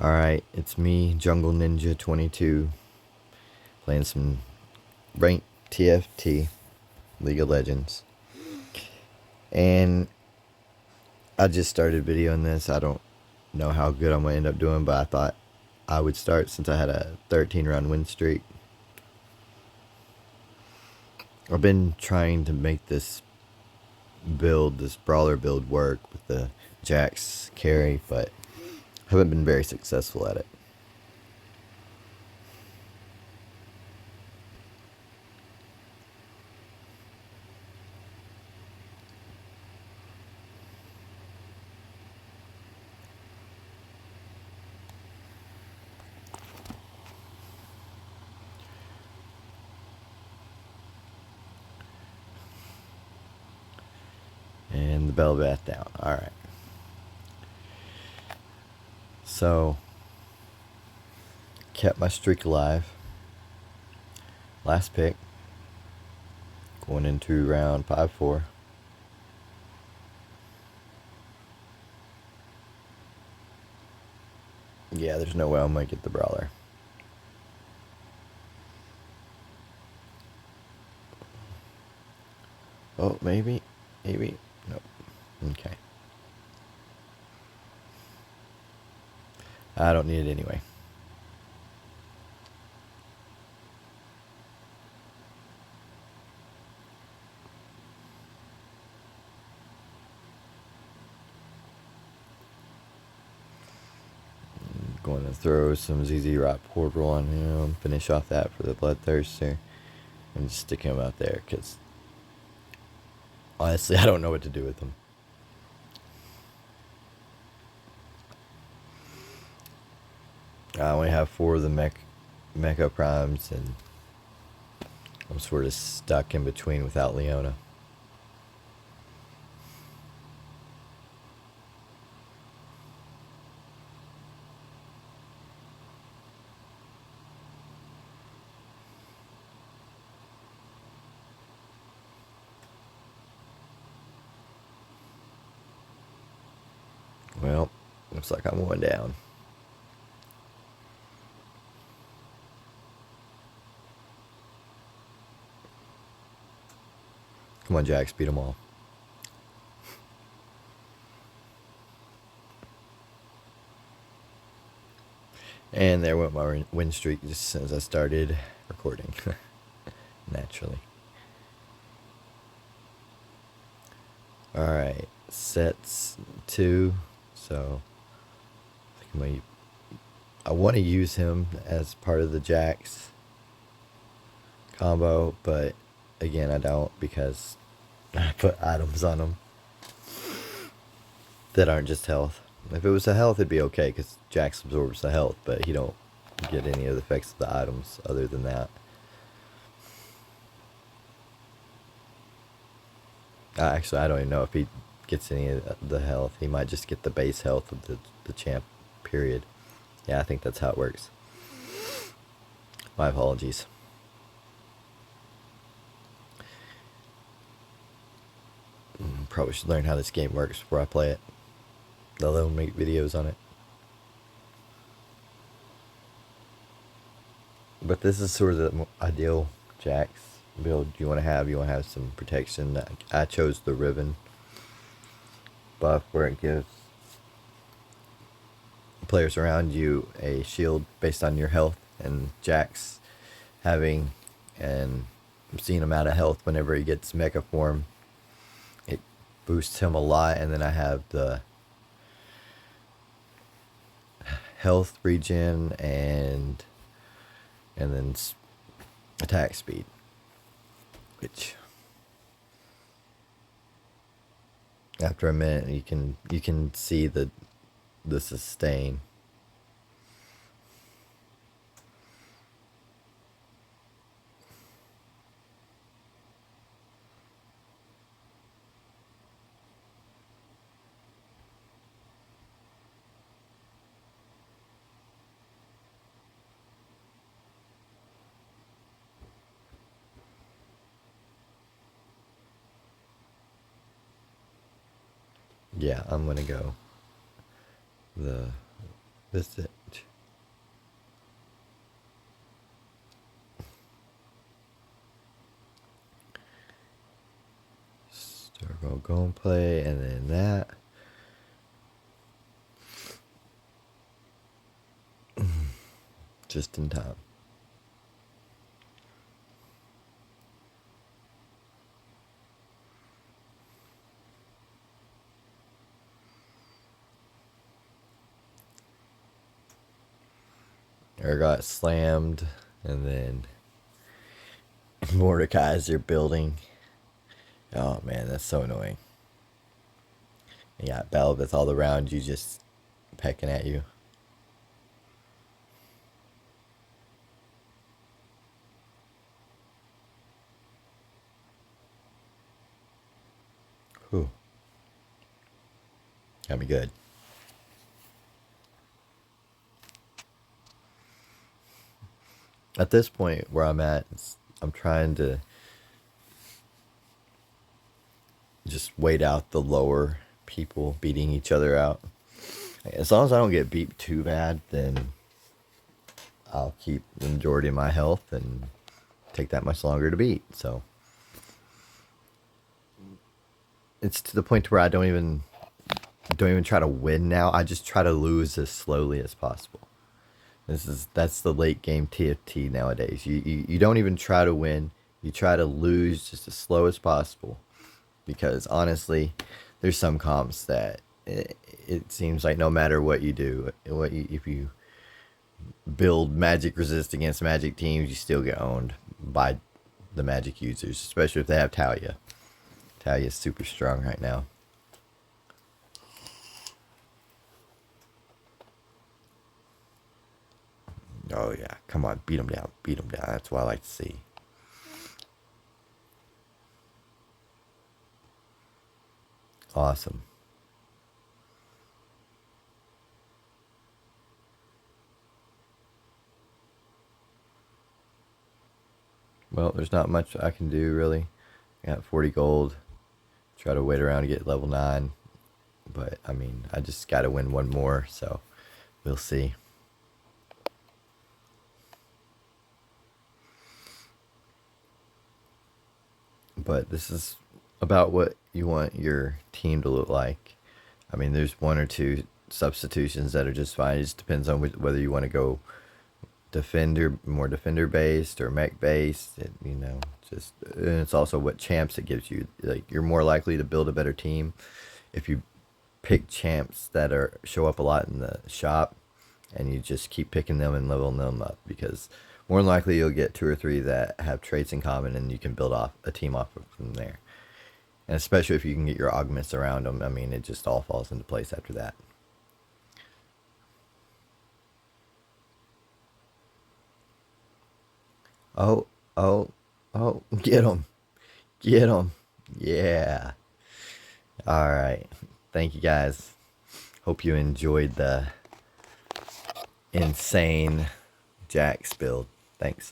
Alright, it's me, Jungle Ninja 22, playing some ranked TFT, League of Legends. And I just started videoing this. I don't know how good I'm going to end up doing, but I thought I would start since I had a 13 round win streak. I've been trying to make this build, this brawler build, work with the Jax carry, but haven't been very successful at it. And the bell bath down. Alright. So, kept my streak alive. Last pick. Going into round 5-4. Yeah, there's no way I'm going to get the brawler. Oh, maybe. Maybe. Nope. Okay. I don't need it anyway. Going to throw some ZZ Rock Portal on him. Finish off that for the Bloodthirster. And just stick him out there, because honestly, I don't know what to do with him. I only have 4 of the Mecha Primes, and I'm sort of stuck in between without Leona. Well, looks like I'm going down. Come on, Jax, beat them all. And there went my win streak just as soon as I started recording. Naturally. Alright, sets 2. So, I want to use him as part of the Jax combo, but again, I don't, because I put items on him that aren't just health. If it was a health, it'd be okay, because Jax absorbs the health, but he don't get any of the effects of the items other than that. Actually, I don't even know if he gets any of the health. He might just get the base health of the champ, period. Yeah, I think that's how it works. My apologies. Probably should learn how this game works before I play it. They'll make videos on it. But this is sort of the ideal Jax build you want to have. You want to have some protection. I chose the Riven buff, where it gives players around you a shield based on your health, and Jax having an obscene amount of health whenever he gets Mecha form, it boosts him a lot. And then I have the health regen and then attack speed, which after a minute you can see the sustain. Yeah, I'm gonna go the Visit. Circle gameplay, and then that. Just in time. Or got slammed, and then Mordecai's your building. Oh man, that's so annoying. You got Belveth all around you just pecking at you. Whew. Got me good. At this point where I'm at, I'm trying to just wait out the lower people beating each other out. As long as I don't get beat too bad, then I'll keep the majority of my health and take that much longer to beat. So it's to the point where I don't even try to win now. I just try to lose as slowly as possible. That's the late game TFT nowadays. You don't even try to win. You try to lose just as slow as possible. Because honestly, there's some comps that it seems like no matter what you do, if you build magic resist against magic teams, you still get owned by the magic users, especially if they have Talia. Talia's super strong right now. Oh yeah, come on, beat him down, beat him down. That's what I like to see. Awesome. Well, there's not much I can do really. I got 40 gold. Try to wait around to get level 9. But, I mean, I just got to win one more, so we'll see. But this is about what you want your team to look like. I mean, there's one or two substitutions that are just fine. It just depends on whether you want to go more defender based or mech based. And it's also what champs it gives you. Like, you're more likely to build a better team if you pick champs that show up a lot in the shop, and you just keep picking them and leveling them up, because more than likely you'll get 2 or 3 that have traits in common, and you can build off a team off from there. And especially if you can get your augments around them, I mean, it just all falls into place after that. Oh, oh, oh, get him. Get him. Yeah. All right. Thank you guys. Hope you enjoyed the insane Jax build. Thanks.